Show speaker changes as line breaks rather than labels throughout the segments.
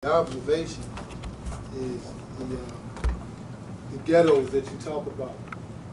The observation is the ghettos that you talk about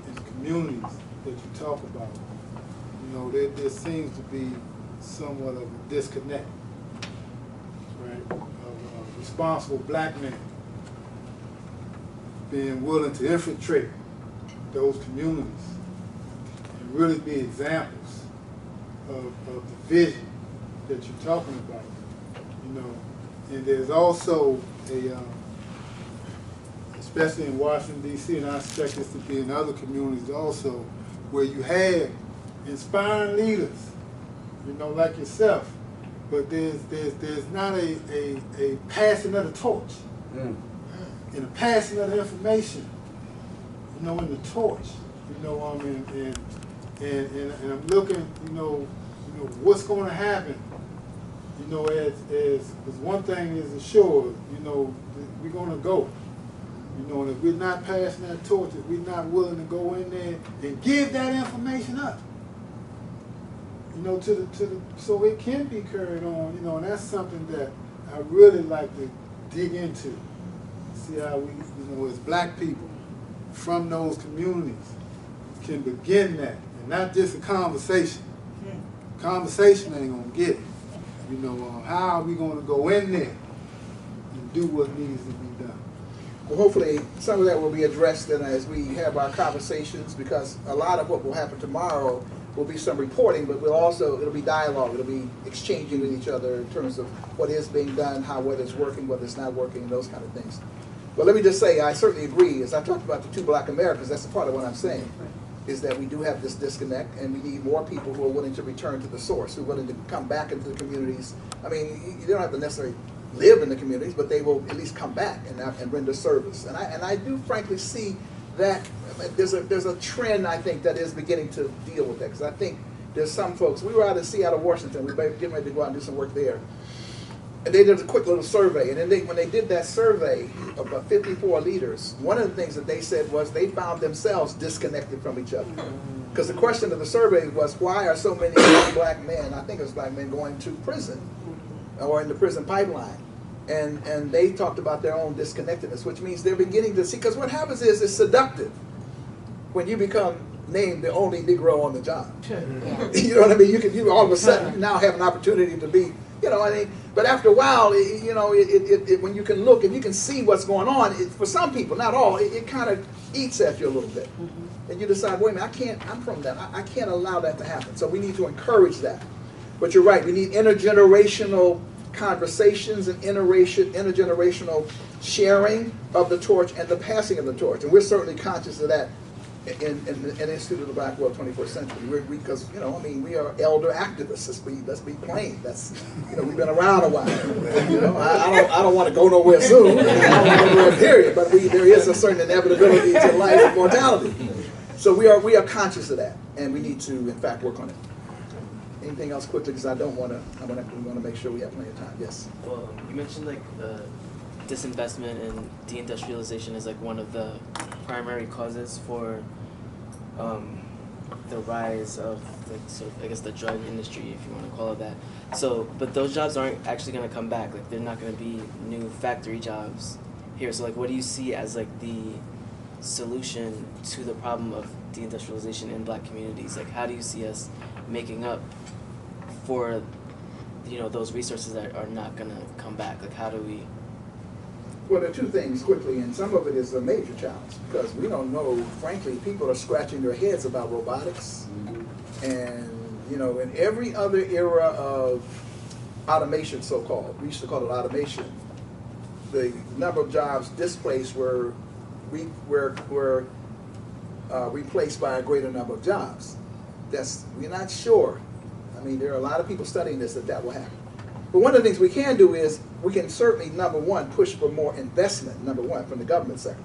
and the communities that you talk about. You know, there seems to be somewhat of a disconnect, right, of a responsible black men being willing to infiltrate those communities and really be examples of the vision that you're talking about, you know. And there's also a, especially in Washington, D.C., and I expect this to be in other communities also, where you have inspiring leaders, you know, like yourself, but there's not a passing of the torch, and a passing of the information, you know, in the torch, you know, and I'm looking, you know, what's going to happen. You know, because one thing is assured, you know, we're going to go. You know, and if we're not passing that torch, if we're not willing to go in there and give that information up, you know, so it can be carried on, you know, and that's something that I really like to dig into. See how we, you know, as black people from those communities can begin that, and not just a conversation. Conversation ain't going to get it. You know, how are we going to go in there and do what needs to be done?
Well, hopefully some of that will be addressed then as we have our conversations, because a lot of what will happen tomorrow will be some reporting, but it'll be dialogue, it'll be exchanging with each other in terms of what is being done, whether it's working, whether it's not working, those kind of things. But let me just say, I certainly agree, as I talked about the two black Americas, that's a part of what I'm saying, is that we do have this disconnect, and we need more people who are willing to return to the source, who are willing to come back into the communities. I mean, you don't have to necessarily live in the communities, but they will at least come back and render service. And I do frankly see that there's a trend, I think, that is beginning to deal with that, because I think there's some folks. We were out in Seattle, Washington. We were getting ready to go out and do some work there. And they did a quick little survey, and then when they did that survey of about 54 leaders, one of the things that they said was they found themselves disconnected from each other. Because the question of the survey was, why are so many black men, I think it was black men, going to prison or in the prison pipeline? And they talked about their own disconnectedness, which means they're beginning to see, because what happens is it's seductive when you become named the only Negro on the job. You know what I mean? You all of a sudden you now have an opportunity to be, you know, I mean, but after a while, you know, when you can look and you can see what's going on, for some people, not all, it kind of eats at you a little bit. And you decide, wait a minute, I'm from that. I can't allow that to happen. So we need to encourage that. But you're right, we need intergenerational conversations and intergenerational sharing of the torch and the passing of the torch. And we're certainly conscious of that in Institute of the Black World 21st Century, because, you know, I mean, we are elder activists. Let's be plain. That's, you know, we've been around a while. You know, I don't want to go nowhere soon. I don't want to go nowhere, period. But there is a certain inevitability to life and mortality. So we are conscious of that, and we need to, in fact, work on it. Anything else quickly, because we want to make sure we have plenty of time. Yes.
Well, you mentioned like disinvestment and deindustrialization is like one of the primary causes for the rise of I guess the drug industry, if you want to call it that. So, but those jobs aren't actually going to come back. Like, they're not going to be new factory jobs here. So, like, what do you see as like the solution to the problem of deindustrialization in black communities? Like, how do you see us making up for, you know, those resources that are not going to come back? Like, how do we?
Well, there are two things quickly, and some of it is a major challenge, because we don't know, frankly, people are scratching their heads about robotics. And, you know, in every other era of automation, so-called, we used to call it automation, the number of jobs displaced were replaced by a greater number of jobs. We're not sure. I mean, there are a lot of people studying this, that will happen. But one of the things we can do is we can certainly, number one, push for more investment, number one, from the government sector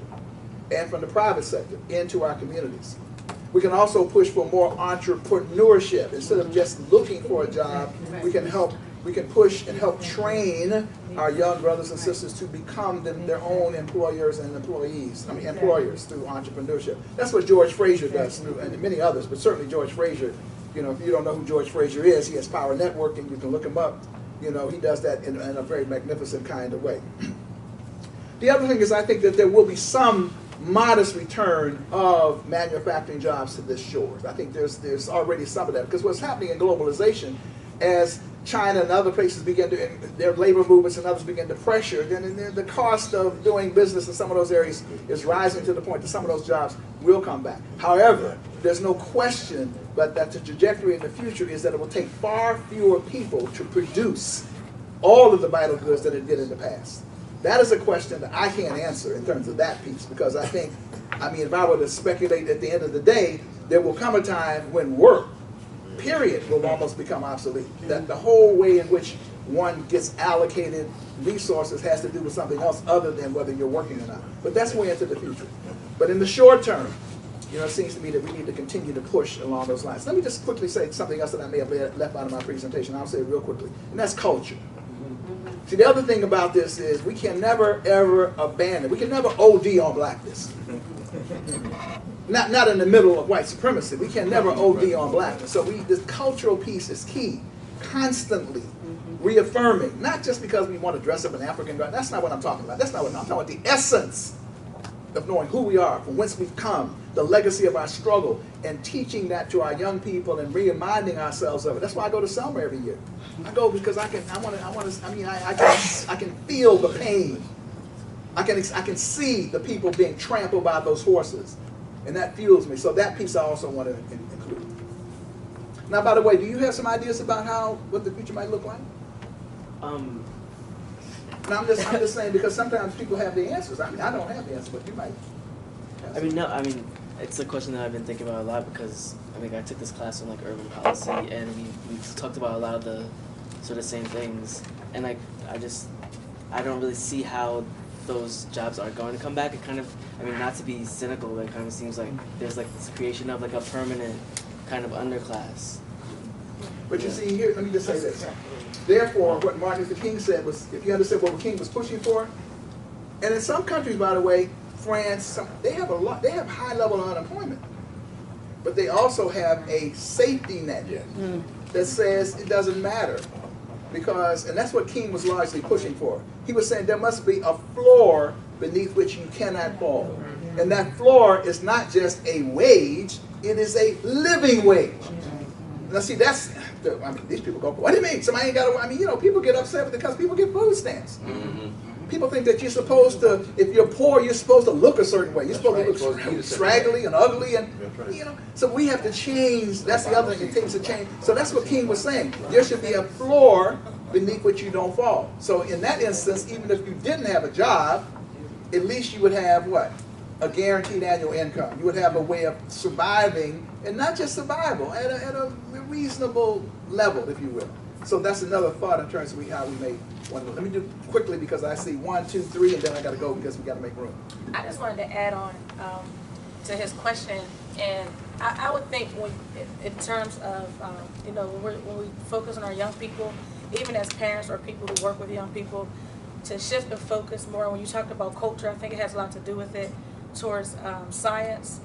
and from the private sector into our communities. We can also push for more entrepreneurship. Instead of just looking for a job, we can push and help train our young brothers and sisters to become their own employers and employers through entrepreneurship. That's what George Fraser does, and many others, but certainly George Fraser. You know, if you don't know who George Fraser is, he has Power Network, and you can look him up. You know, he does that in a very magnificent kind of way. The other thing is I think that there will be some modest return of manufacturing jobs to this shores. I think there's already some of that, because what's happening in globalization, as China and other places begin to, their labor movements and others begin to pressure, then the cost of doing business in some of those areas is rising to the point that some of those jobs will come back. However, there's no question but that the trajectory in the future is that it will take far fewer people to produce all of the vital goods that it did in the past. That is a question that I can't answer in terms of that piece, because I think, I mean, if I were to speculate at the end of the day, there will come a time when work, period, will almost become obsolete. That the whole way in which one gets allocated resources has to do with something else other than whether you're working or not. But that's way into the future. But in the short term, you know, it seems to me that we need to continue to push along those lines. Let me just quickly say something else that I may have left out of my presentation. I'll say it real quickly, and that's culture. See, the other thing about this is we can never, ever abandon, we can never OD on blackness. Not in the middle of white supremacy. We can never OD on blackness. So this cultural piece is key. Constantly reaffirming, not just because we want to dress up in African dress. That's not what I'm talking about. That's not what I'm talking about. The essence of knowing who we are, from whence we've come, the legacy of our struggle, and teaching that to our young people and reminding ourselves of it. That's why I go to Selma every year. I go because I can feel the pain. I can see the people being trampled by those horses, and that fuels me. So that piece I also want to include. Now, by the way, do you have some ideas about what the future might look like? No, I'm just saying, because sometimes people have the answers. I mean, I don't have the answers, but you might.
It's a question that I've been thinking about a lot, because I took this class on urban policy, and we talked about a lot of the sort of same things, and I don't really see how those jobs are going to come back. It kind of, not to be cynical, but it kind of seems like there's this creation of a permanent kind of underclass.
But you see here, let me just say this. Therefore, what Martin Luther King said was, if you understand what King was pushing for, and in some countries, by the way, France, they have high level of unemployment, but they also have a safety net that says it doesn't matter, because, and that's what King was largely pushing for. He was saying there must be a floor beneath which you cannot fall, and that floor is not just a wage; it is a living wage. Now, see, these people go, what do you mean? Somebody ain't got to, people get upset because people get food stamps. People think that you're supposed to, if you're poor, you're supposed to look a certain way. You're supposed to look straggly and ugly, and, so we have to change. That's the other thing, it takes a change. So that's what King was saying. There should be a floor beneath which you don't fall. So in that instance, even if you didn't have a job, at least you would have what? A guaranteed annual income. You would have a way of surviving, and not just survival, at a reasonable level, if you will. So that's another thought in terms of how we may want to. Let me do quickly, because I see 1, 2, 3, and then I got to go because we got to make room.
I just wanted to add on to his question, and I would think in terms of when we focus on our young people, even as parents or people who work with young people, to shift the focus more. When you talked about culture, I think it has a lot to do with it, towards science,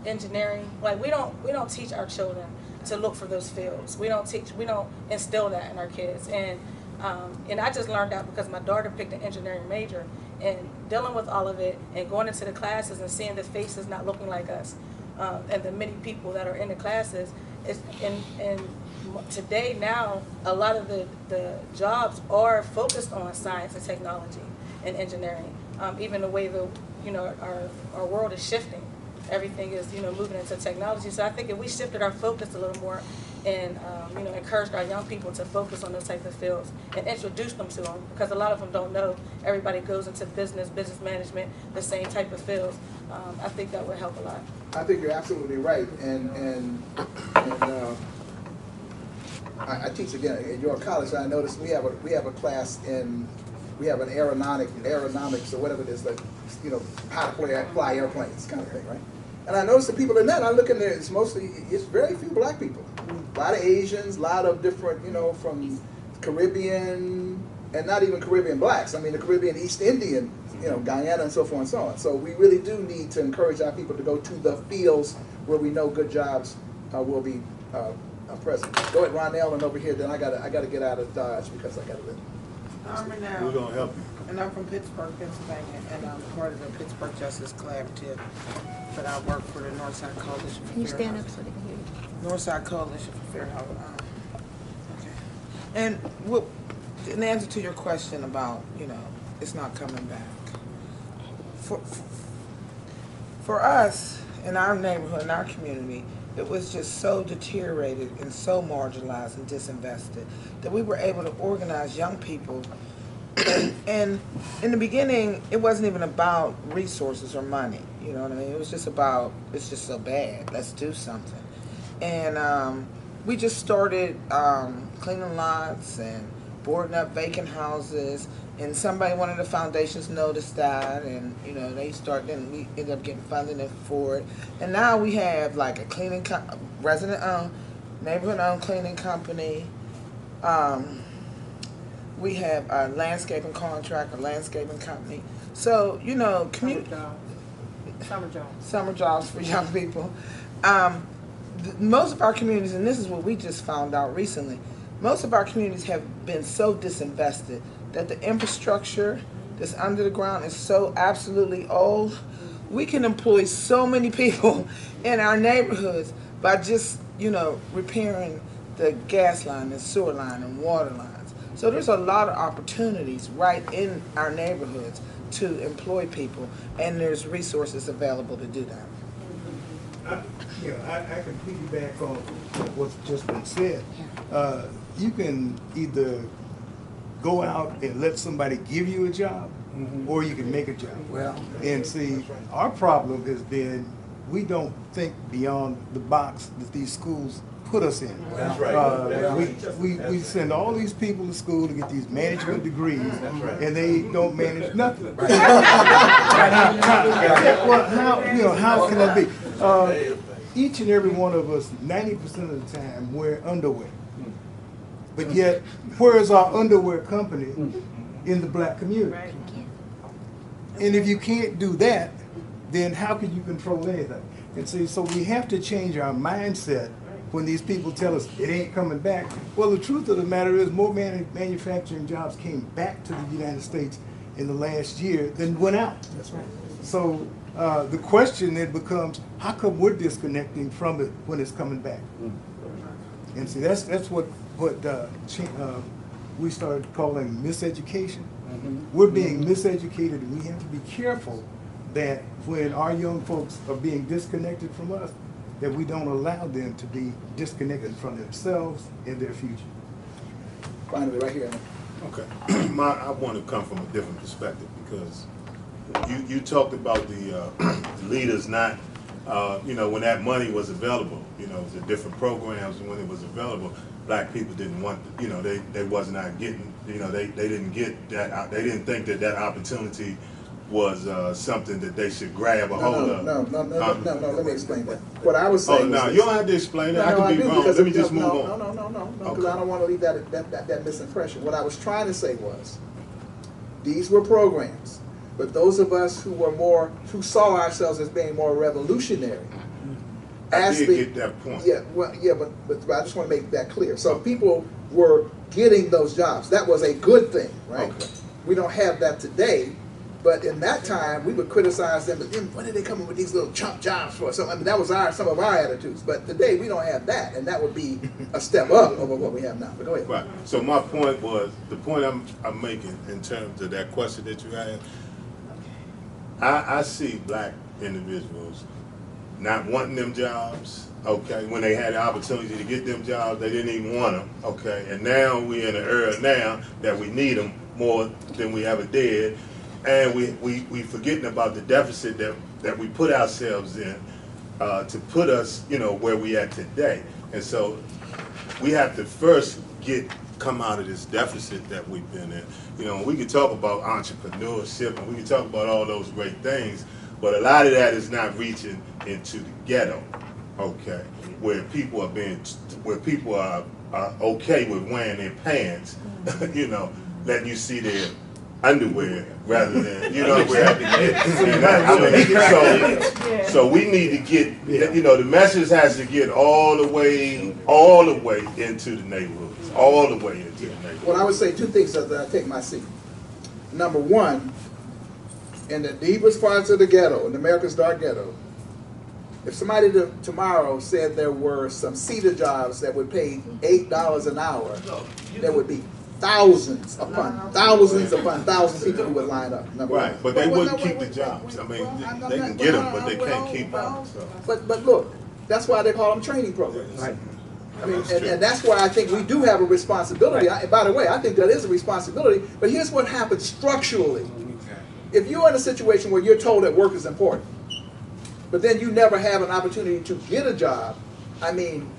engineering. Like we don't teach our children to look for those fields. We don't instill that in our kids. And I just learned that because my daughter picked an engineering major, and dealing with all of it and going into the classes and seeing the faces not looking like us, and the many people that are in the classes, and today now a lot of the jobs are focused on science and technology and engineering. Even the way our world is shifting. Everything is moving into technology. So I think if we shifted our focus a little more and encouraged our young people to focus on those types of fields and introduce them to them, because a lot of them don't know. Everybody goes into business management, the same type of fields. I think that would help a lot.
I think you're absolutely right, and I teach again at York College. And I noticed we have a class we have an aeronautics or whatever it is, like how to fly airplanes kind of thing, right? And I noticed the people in that, I look in there, it's very few black people. A lot of Asians, a lot of different, from Caribbean, and not even Caribbean blacks. I mean, the Caribbean, East Indian, Guyana and so forth and so on. So we really do need to encourage our people to go to the fields where we know good jobs will be president. Go ahead, Ronell, and over here. Then I gotta get out of Dodge because I gotta live.
I'm
We're
Renell,
gonna help you.
and I'm from Pittsburgh, Pennsylvania, and I'm part of the Pittsburgh Justice Collaborative. But I work for the Northside Coalition for
Can you
Fair
stand up
Housing.
so they can hear you?
Northside Coalition for Fair Housing. Okay. And what, in answer to your question about, it's not coming back. For us, in our neighborhood, in our community, it was just so deteriorated and so marginalized and disinvested that we were able to organize young people. And in the beginning, it wasn't even about resources or money. You know what I mean? It was just about, it's just so bad. Let's do something. And we just started cleaning lots and boarding up vacant houses. And one of the foundations noticed that, and they started. Then we ended up getting funding for it. And now we have like a resident-owned, neighborhood-owned cleaning company. We have a landscaping contract, a landscaping company. So, summer jobs for young people. Most of our communities, and this is what we just found out recently, most of our communities have been so disinvested that the infrastructure that's under the ground is so absolutely old. We can employ so many people in our neighborhoods by just, repairing the gas line and sewer line and water lines. So there's a lot of opportunities right in our neighborhoods to employ people, and there's resources available to do that.
I can piggyback on what's just been said. You can either go out and let somebody give you a job, or you can make a job. And see, our problem has been we don't think beyond the box that these schools put us in.
That's right.
We send all these people to school to get these management degrees, and they don't manage nothing. How can that be? Each and every one of us, 90% of the time, wear underwear. But yet, where is our underwear company in the black community? And if you can't do that, then how can you control anything? And see, so we have to change our mindset when these people tell us it ain't coming back. Well, the truth of the matter is more manufacturing jobs came back to the United States in the last year than went out.
That's right.
So the question then becomes, how come we're disconnecting from it when it's coming back? And see, that's what we started calling miseducation. We're being miseducated, and we have to be careful that when our young folks are being disconnected from us, that we don't allow them to be disconnected from themselves and their future.
Finally, right here.
Okay. I want to come from a different perspective because you talked about the leaders not, when that money was available, the different programs when it was available, black people didn't want, they was not getting, they didn't get that, they didn't think that opportunity was something that they should grab a hold of.
No, let me explain that. What I was saying.
Oh, no, you don't have to explain it. I could be wrong. Let me just move on.
No, because I don't want to leave that misimpression. What I was trying to say was, these were programs, but those of us who saw ourselves as being more revolutionary.
I did get that point.
But I just want to make that clear. So people were getting those jobs. That was a good thing, right?
Okay.
We don't have that today. But in that time, we would criticize them. But then, what are they coming with these little chump jobs for? So, I mean, that was some of our attitudes. But today, we don't have that, and that would be a step up over what we have now. But go ahead.
Right. So my point was, the point I'm making in terms of that question that you had, I see black individuals not wanting them jobs, okay? When they had the opportunity to get them jobs, they didn't even want them, okay? And now we're in an era now that we need them more than we ever did. And we forgetting about the deficit that we put ourselves in to put us, where we at today. And so we have to first come out of this deficit that we've been in. We can talk about entrepreneurship and we can talk about all those great things, but a lot of that is not reaching into the ghetto, okay, where people are okay with wearing their pants, letting you see underwear rather than, you know, we have to get. So we need to get, you know, the message has to get all the way into the neighborhoods, all the way into the neighborhoods.
Well, I would say two things as I take my seat. Number one, in the deepest parts of the ghetto, in America's dark ghetto, if somebody tomorrow said there were some cedar jobs that would pay $8 an hour, there would be thousands upon thousands people who would line up.
Right, but they wouldn't keep the jobs. I mean, they can get them, but they can't keep them. So.
But look, that's why they call them training programs.
Right.
I mean, and that's why I think we do have a responsibility. By the way, I think that is a responsibility, but here's what happens structurally. If you're in a situation where you're told that work is important, but then you never have an opportunity to get a job, I mean,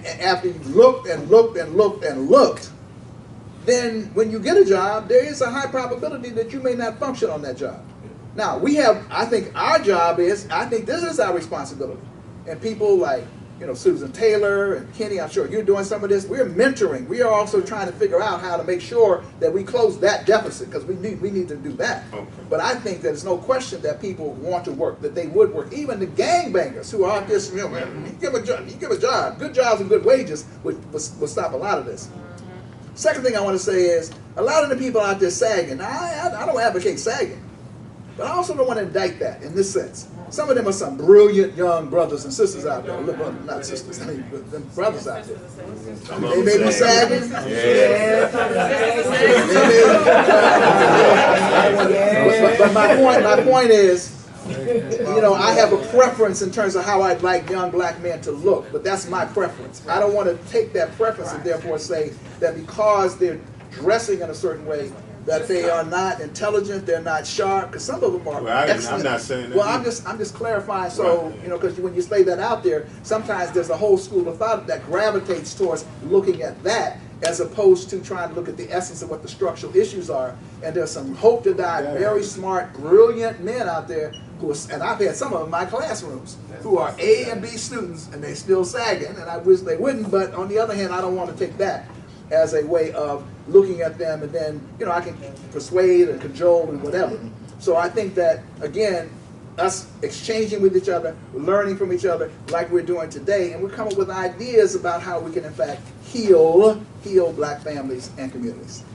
after you've looked and looked and looked and looked, then when you get a job, there is a high probability that you may not function on that job. Now, I think our job is, I think this is our responsibility. And people like, you know, Susan Taylor and Kenny, I'm sure you're doing some of this. We're mentoring. We are also trying to figure out how to make sure that we close that deficit, because we need to do that. Okay. But I think there's no question that people want to work, that they would work. Even the gangbangers who are out there, you know, man, you give a job, good jobs and good wages would stop a lot of this. Second thing I want to say is, a lot of the people out there sagging, now I don't advocate sagging, but I also don't want to indict that in this sense. Some of them are some brilliant young brothers and sisters out there. Not sisters, I mean, them brothers out there. They may be sagging. But my point is, you know, I have a preference in terms of how I'd like young black men to look, but that's my preference. I don't want to take that preference and therefore say that because they're dressing in a certain way, that they are not intelligent, they're not sharp, because some of them are excellent.
I'm not saying that.
Well, I'm just clarifying, so, right. You know, because when you lay that out there, sometimes there's a whole school of thought that gravitates towards looking at that, as opposed to trying to look at the essence of what the structural issues are. And there's some hope to die, very smart, brilliant men out there who are, and I've had some of them in my classrooms, who are A and B students, and they still sagging, and I wish they wouldn't, but on the other hand, I don't want to take that as a way of looking at them, and then, you know, I can persuade and cajole and whatever. So I think that, again, us exchanging with each other, learning from each other like we're doing today, and we're coming with ideas about how we can, in fact, heal black families and communities.